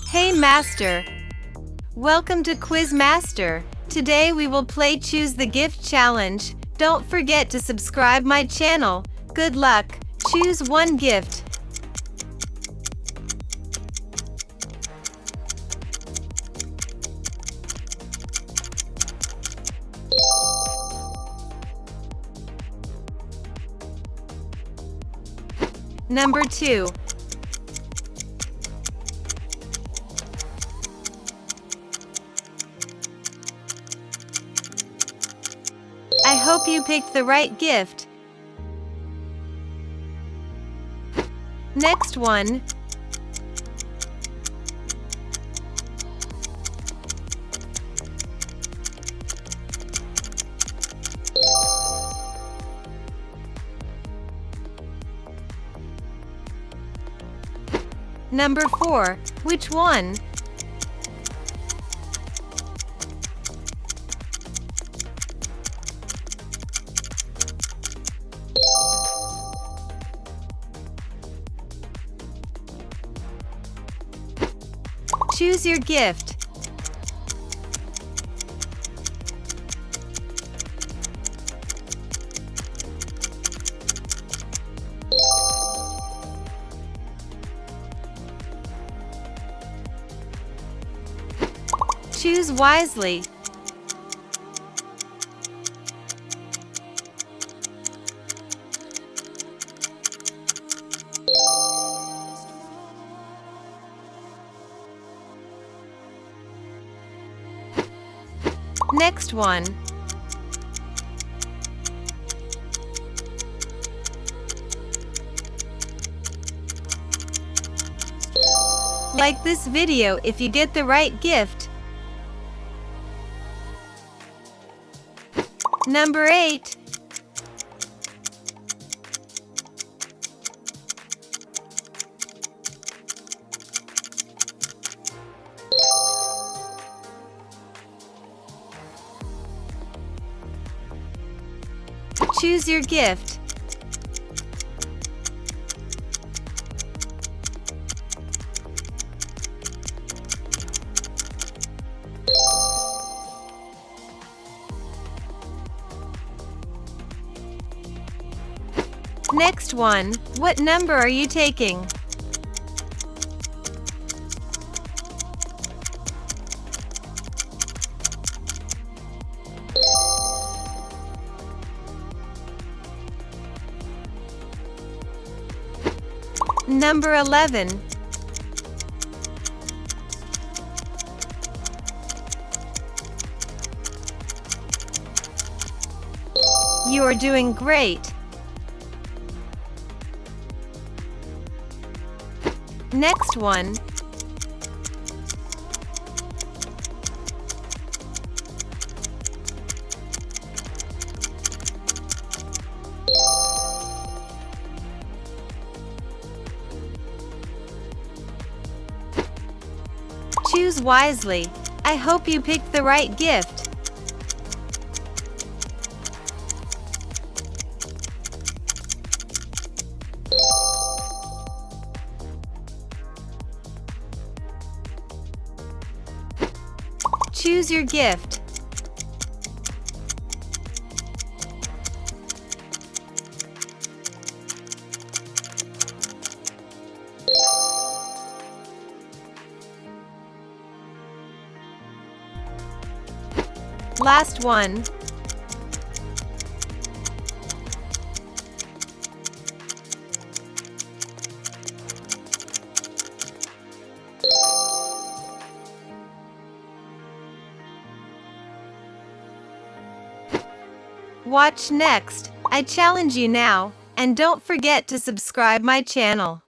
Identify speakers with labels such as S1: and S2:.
S1: Hey Master! Welcome to Quiz Master. Today we will play Choose the Gift Challenge. Don't forget to subscribe my channel. Good luck. Choose one gift. Number 2. I hope you picked the right gift. Next one. Number 4. Which one? Choose your gift. Choose wisely. Next one. Like this video if you get the right gift. Number 8. Choose your gift. Next one. What number are you taking? Number 11. You are doing great. Next one. Choose wisely. I hope you picked the right gift. Choose your gift. Last one. Watch next. I challenge you now, and don't forget to subscribe my channel.